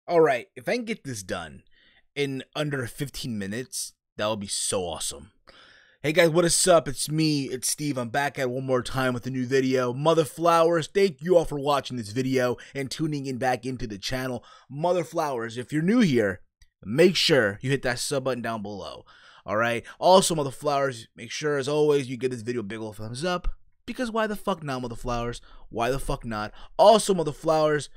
Alright, if I can get this done in under 15 minutes, that would be so awesome. Hey guys, what is up? It's me, it's Steve. I'm back at one more time with a new video. Mother Flowers, thank you all for watching this video and tuning in back into the channel. Mother Flowers, if you're new here, make sure you hit that sub button down below. Alright? Also, Mother Flowers, make sure as always you give this video a big old thumbs up. Because why the fuck not, Mother Flowers? Why the fuck not? Also, Mother Flowers,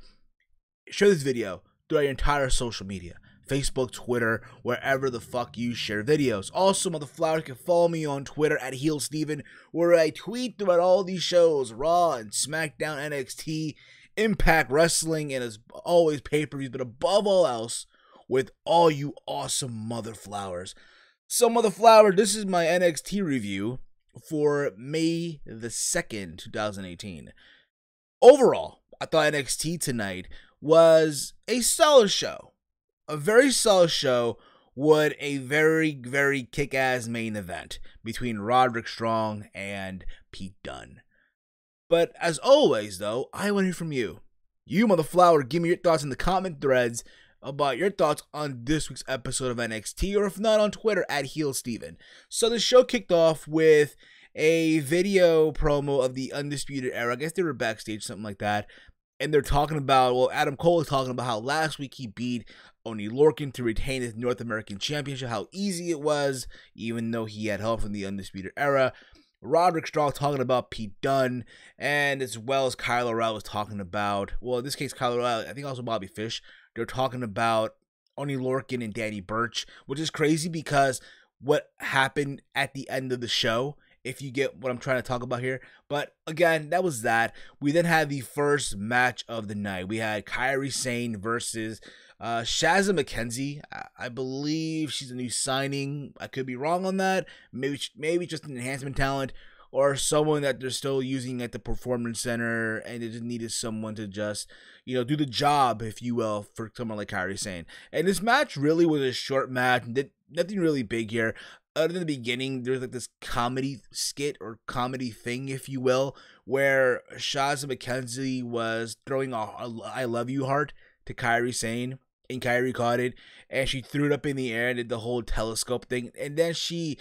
share this video throughout your entire social media. Facebook, Twitter, wherever the fuck you share videos. Also, Mother Flowers, can follow me on Twitter at HeelSteven, where I tweet throughout all these shows, Raw and SmackDown, NXT, Impact Wrestling, and as always, pay-per-views, but above all else, with all you awesome Mother Flowers. So, Mother Flower, this is my NXT review for May the 2nd, 2018. Overall, I thought NXT tonight was a solid show. A very solid show with a very, very kick-ass main event between Roderick Strong and Pete Dunne. But as always, though, I want to hear from you. You, Mother Flower, give me your thoughts in the comment threads about your thoughts on this week's episode of NXT, or if not, on Twitter at HeelSteven. So the show kicked off with a video promo of the Undisputed Era. I guess they were backstage, something like that. And they're talking about, well, Adam Cole is talking about how last week he beat Oney Lorcan to retain his North American Championship, how easy it was, even though he had help from the Undisputed Era. Roderick Strong talking about Pete Dunne, and as well as Kyle O'Reilly was talking about, well, in this case, Kyle O'Reilly, I think also Bobby Fish. They're talking about Oney Lorcan and Danny Burch, which is crazy because what happened at the end of the show, if you get what I'm trying to talk about here. But again, that was that. We then had the first match of the night. We had Kairi Sane versus Shazza McKenzie. I believe she's a new signing. I could be wrong on that. Maybe just an enhancement talent, or someone that they're still using at the Performance Center, and they just needed someone to just, you know, do the job, if you will, for someone like Kairi Sane. And this match really was a short match. Nothing really big here. Other than the beginning, there's like this comedy skit or comedy thing, if you will, where Shazza McKenzie was throwing a I love you heart to Kairi Sane, and Kairi caught it, and she threw it up in the air and did the whole telescope thing. And then she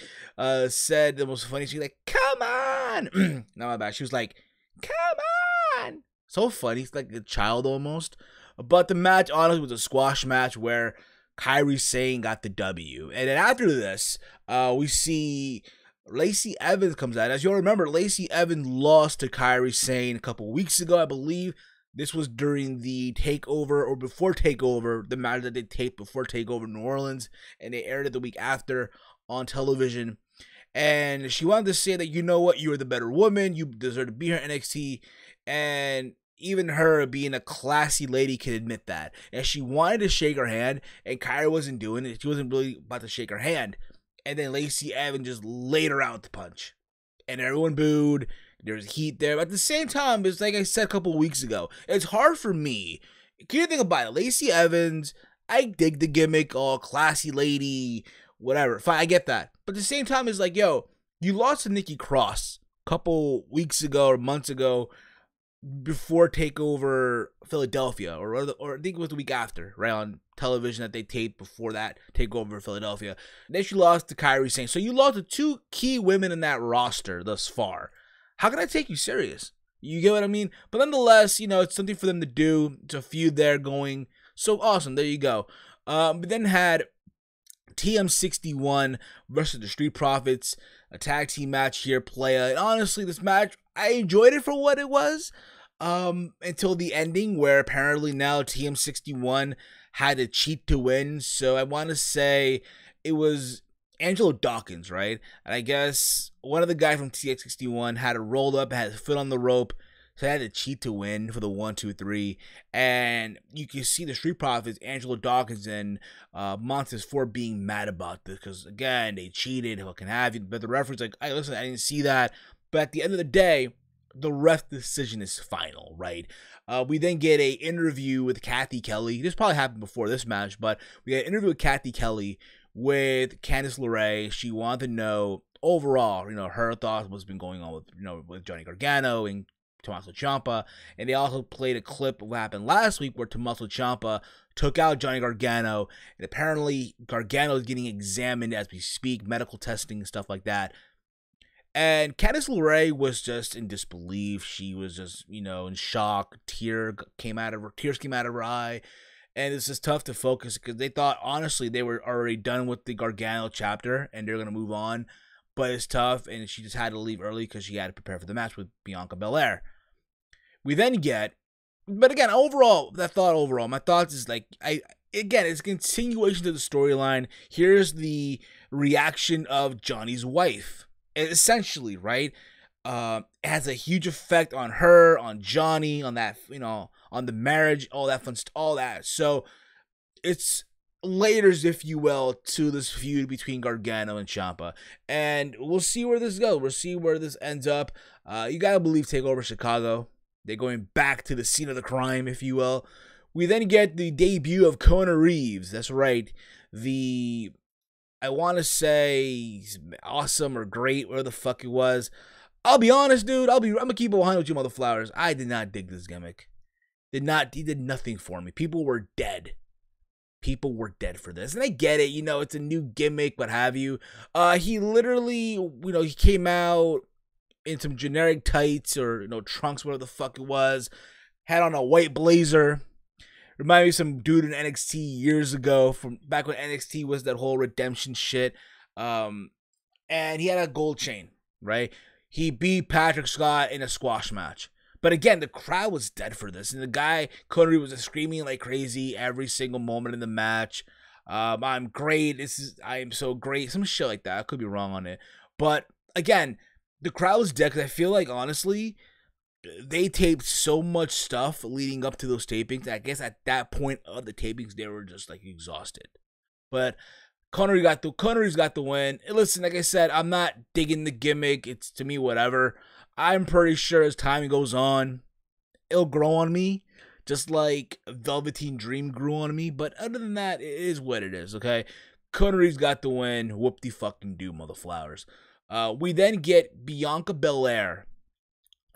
said the most funny, she's like, come on! Not my bad. She was like, come on! So funny. It's like a child almost. But the match, honestly, was a squash match where Kairi Sane got the W. And then after this, we see Lacey Evans comes out. As you'll remember, Lacey Evans lost to Kairi Sane a couple weeks ago, I believe. This was during the TakeOver, or before TakeOver, the match that they taped before TakeOver New Orleans, and they aired it the week after on television. And she wanted to say that, you know what, you are the better woman, you deserve to be here in NXT, and even her being a classy lady can admit that. And she wanted to shake her hand, and Kairi wasn't doing it. She wasn't really about to shake her hand. And then Lacey Evans just laid her out to punch. And everyone booed. There's heat there. But at the same time, it's like I said a couple weeks ago, it's hard for me. Can you think about it? Lacey Evans, I dig the gimmick, all classy lady, whatever. Fine, I get that. But at the same time, it's like, yo, you lost to Nikki Cross a couple weeks ago or months ago, before TakeOver Philadelphia, or I think it was the week after, right, on television that they taped before that TakeOver Philadelphia. Then she lost to Kairi Sane. So you lost to two key women in that roster thus far. How can I take you serious? You get what I mean? But nonetheless, you know, it's something for them to do. It's a feud there going. So awesome. There you go. But then had TM61 versus the Street Profits, a tag team match here, play. And honestly, this match, I enjoyed it for what it was. Until the ending, where apparently now TM61 had to cheat to win. So I want to say it was Angelo Dawkins, right? And I guess one of the guys from TX61 had to roll up, had his foot on the rope, so I had to cheat to win for the 1, 2, 3. And you can see the Street Profits, Angelo Dawkins and Montez Ford being mad about this, because again, they cheated, what can have you. But the referee's like, hey, listen, I didn't see that. But at the end of the day, the ref decision is final, right? We then get a interview with Kathy Kelly. This probably happened before this match, but we get an interview with Kathy Kelly with Candice LeRae. She wanted to know overall, you know, her thoughts, what's been going on with, you know, with Johnny Gargano and Tommaso Ciampa, and they also played a clip of what happened last week where Tommaso Ciampa took out Johnny Gargano, and apparently Gargano is getting examined as we speak, medical testing and stuff like that. And Candice LeRae was just in disbelief. She was just, you know, in shock. Tears came out of her eye. And it's just tough to focus because they thought, honestly, they were already done with the Gargano chapter and they're going to move on. But it's tough, and she just had to leave early because she had to prepare for the match with Bianca Belair. We then get, but again, my thoughts is like, again, it's a continuation to the storyline. Here's the reaction of Johnny's wife. Essentially, right? It has a huge effect on her, on Johnny, on that, you know, on the marriage, all that fun stuff, all that. So it's layers, if you will, to this feud between Gargano and Ciampa, and we'll see where this goes. We'll see where this ends up. You gotta believe TakeOver Chicago. They're going back to the scene of the crime, if you will. We then get the debut of Kona Reeves. That's right, I want to say awesome or great, whatever the fuck it was. I'll be honest, dude. I'm gonna keep it 100 with you, mother flowers. I did not dig this gimmick. He did nothing for me. People were dead. People were dead for this, and I get it. You know, it's a new gimmick, what have you. He literally, you know, he came out in some generic tights or, you know, trunks, whatever the fuck it was. Had on a white blazer. Remind me of some dude in NXT years ago, from back when NXT was that whole redemption shit. And he had a gold chain, right? He beat Patrick Scott in a squash match. But again, the crowd was dead for this. And the guy, Cody, was screaming like crazy every single moment in the match. I'm great. I am so great. Some shit like that. I could be wrong on it. But again, the crowd was dead because I feel like, honestly, they taped so much stuff leading up to those tapings. I guess at that point of the tapings, they were just like exhausted. But Connery's got the win. And listen, like I said, I'm not digging the gimmick. It's, to me, whatever. I'm pretty sure as time goes on, it'll grow on me, just like Velveteen Dream grew on me. But other than that, it is what it is, okay? Connery's got the win. Whoop-de-fucking-do, mother flowers. We then get Bianca Belair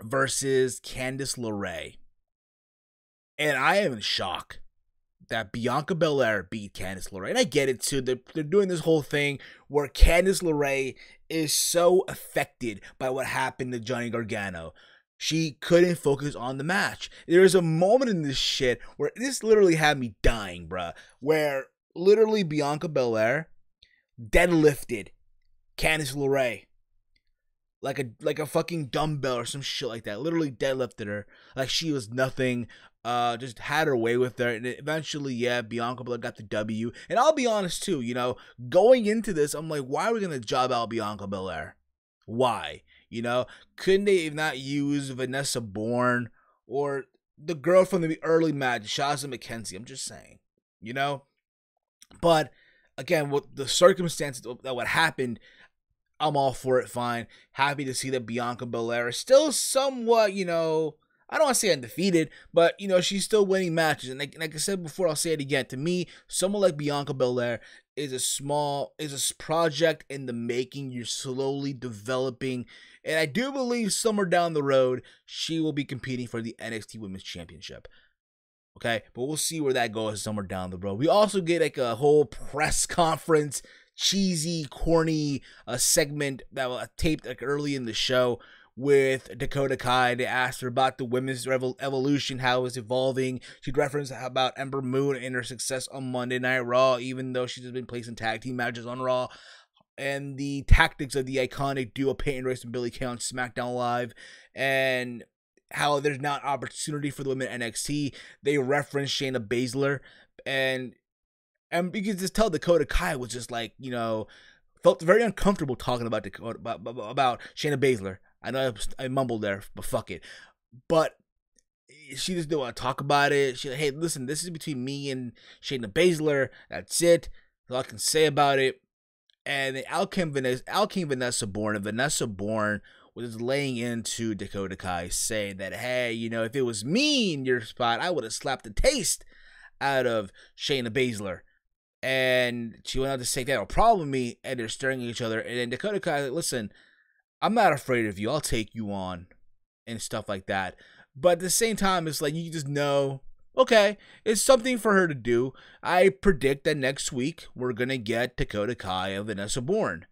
versus Candice LeRae. And I am in shock that Bianca Belair beat Candice LeRae. And I get it too. They're doing this whole thing where Candice LeRae is so affected by what happened to Johnny Gargano. She couldn't focus on the match. There is a moment in this shit where this literally had me dying, bruh. Where literally Bianca Belair deadlifted Candice LeRae. Like a fucking dumbbell or some shit like that. Literally deadlifted her like she was nothing. Just had her way with her, and eventually, yeah, Bianca Belair got the W. And I'll be honest too, you know, going into this, I'm like, why are we gonna job out Bianca Belair? Why? You know, couldn't they not use Vanessa Bourne or the girl from the early match, Shazza McKenzie? I'm just saying, you know. But again, what the circumstances that what happened, I'm all for it. Fine, happy to see that Bianca Belair is still somewhat, you know, I don't want to say undefeated, but, you know, she's still winning matches. And like I said before, I'll say it again. To me, someone like Bianca Belair is a project in the making. You're slowly developing. And I do believe somewhere down the road, she will be competing for the NXT Women's Championship. Okay? But we'll see where that goes somewhere down the road. We also get like a whole press conference, cheesy, corny segment that was taped like early in the show with Dakota Kai. They asked her about the women's evolution, how it's evolving. She referenced about Ember Moon and her success on Monday Night Raw, even though she's been placing tag team matches on Raw, and the tactics of the iconic duo Peyton Royce and Billie Kay on SmackDown Live, and how there's not opportunity for the women at NXT. They referenced Shayna Baszler, and you can just tell Dakota Kai was just like, you know, felt very uncomfortable talking about about Shayna Baszler. I know I mumbled there, but fuck it. But she just didn't want to talk about it. She's like, hey, listen, this is between me and Shayna Baszler. That's it. That's all I can say about it. And then out came Vanessa Bourne. And Vanessa Bourne was laying into Dakota Kai, saying that, hey, you know, if it was me in your spot, I would have slapped the taste out of Shayna Baszler. And she went on to say, they have a problem with me. And they're staring at each other. And then Dakota Kai, like, listen, I'm not afraid of you. I'll take you on and stuff like that. But at the same time, it's like you just know, okay, it's something for her to do. I predict that next week we're going to get Dakota Kai and Vanessa Bourne.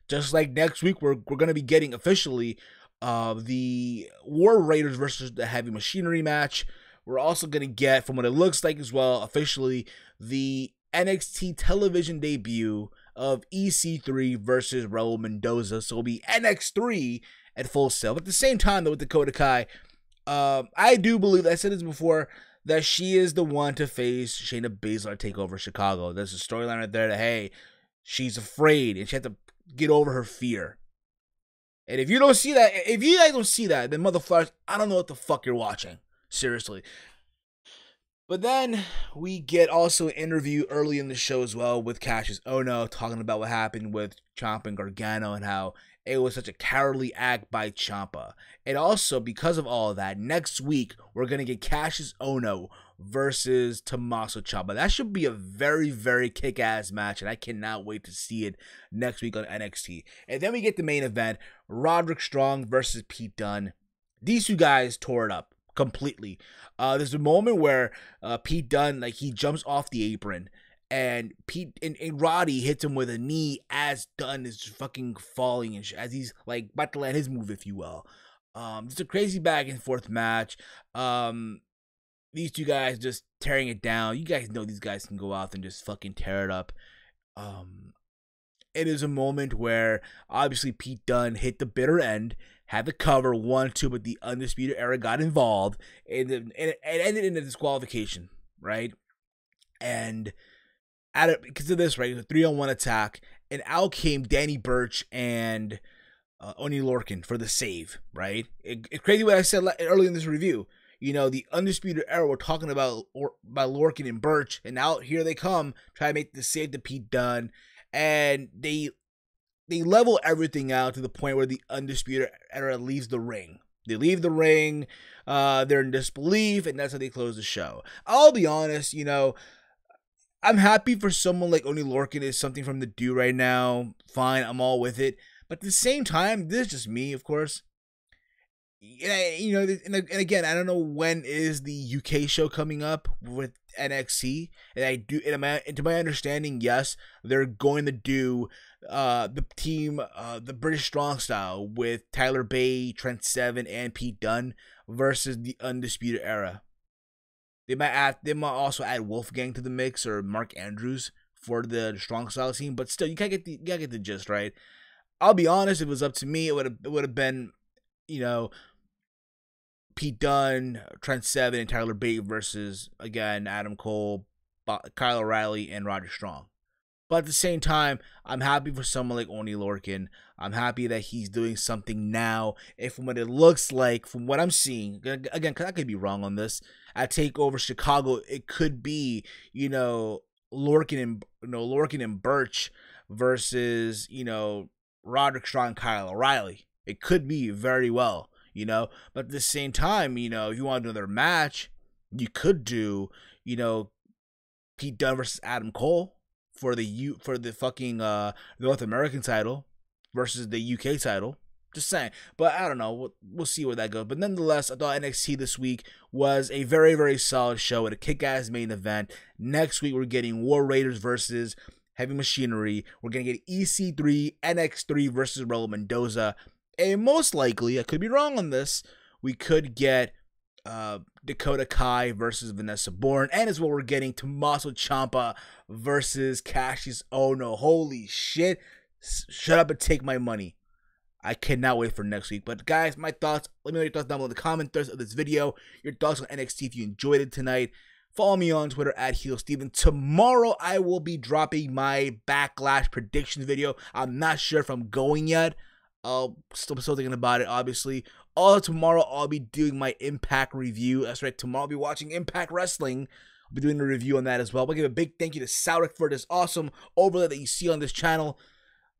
Just like next week we're going to be getting officially the War Raiders versus the Heavy Machinery match. We're also going to get, from what it looks like as well, officially the NXT television debut of EC3 versus Raul Mendoza. So it'll be NX3 at Full Sail. But at the same time, though, with Dakota Kai, I do believe, I said this before, that she is the one to face Shayna Baszler take over Chicago. There's a storyline right there that, hey, she's afraid and she had to get over her fear. And if you don't see that, if you guys don't see that, then motherfuckers, I don't know what the fuck you're watching. Seriously. But then we get also an interview early in the show as well with Cassius Ohno talking about what happened with Ciampa and Gargano and how it was such a cowardly act by Ciampa. And also, because of all of that, next week we're going to get Cassius Ohno versus Tommaso Ciampa. That should be a very, very kick-ass match, and I cannot wait to see it next week on NXT. And then we get the main event, Roderick Strong versus Pete Dunne. These two guys tore it up completely. There's a moment where Pete Dunne, like, he jumps off the apron, and Roddy hits him with a knee as Dunne is fucking falling, and as he's like about to land his move, if you will. It's a crazy back and forth match. These two guys just tearing it down. You guys know these guys can go out and just fucking tear it up. It is a moment where obviously Pete Dunne hit the bitter end, had the cover 1-2, but the Undisputed Era got involved, and it ended in a disqualification, right? And because of this, right, it was a 3-on-1 attack, and out came Danny Burch and Oney Lorcan for the save, right? It's crazy what I said earlier in this review. You know, the Undisputed Era were talking about Lorcan and Burch, and now here they come, try to make the save to Pete Dunne, and they level everything out to the point where the Undisputed Era leaves the ring. They leave the ring, they're in disbelief, and that's how they close the show. I'll be honest, you know, I'm happy for someone like Oney Lorcan is something from the do right now. Fine, I'm all with it. But at the same time, this is just me, of course. You know, and again, I don't know when is the UK show coming up with NXT, and to my understanding, yes, they're going to do the team, the British Strong Style with Tyler Bate, Trent Seven, and Pete Dunne versus the Undisputed Era. They might also add Wolfgang to the mix, or Mark Andrews for the Strong Style team, but still, you gotta get the gist, right? I'll be honest, if it was up to me, it would have been, you know, Pete Dunne, Trent Seven, and Tyler Bate versus, again, Adam Cole, Kyle O'Reilly, and Roderick Strong. But at the same time, I'm happy for someone like Oney Lorcan. I'm happy that he's doing something now. And from what it looks like, from what I'm seeing, again, because I could be wrong on this, at TakeOver Chicago, it could be, you know, Lorcan and Burch versus, you know, Roderick Strong and Kyle O'Reilly. It could be very well, you know. But at the same time, you know, if you want another match, you could do, you know, Pete Dunne versus Adam Cole for the fucking North American title versus the UK title. Just saying. But I don't know. We'll see where that goes. But nonetheless, I thought NXT this week was a very, very solid show with a kick-ass main event. Next week, we're getting War Raiders versus Heavy Machinery. We're going to get EC3, NX3 versus Raul Mendoza. And most likely, I could be wrong on this, we could get Dakota Kai versus Vanessa Bourne. And as well, we're getting Tommaso Ciampa versus Cassius Ohno. Holy shit. Shut up and take my money. I cannot wait for next week. But guys, my thoughts, let me know your thoughts down below in the comments of this video. Your thoughts on NXT if you enjoyed it tonight. Follow me on Twitter at HeelSteven. Tomorrow, I will be dropping my Backlash predictions video. I'm not sure if I'm going yet. I'm still thinking about it, obviously. Also, tomorrow, I'll be doing my Impact review. That's right, tomorrow I'll be watching Impact Wrestling. I'll be doing a review on that as well. I'll give a big thank you to Salrex for this awesome overlay that you see on this channel.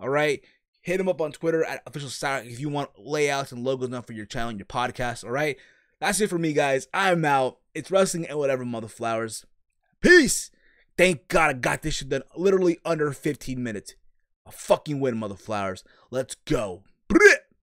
All right. Hit him up on Twitter at official Salrex if you want layouts and logos done for your channel and your podcast. All right. That's it for me, guys. I'm out. It's wrestling and whatever, mother flowers. Peace. Thank God I got this shit done literally under 15 minutes. A fucking win, mother flowers. Let's go.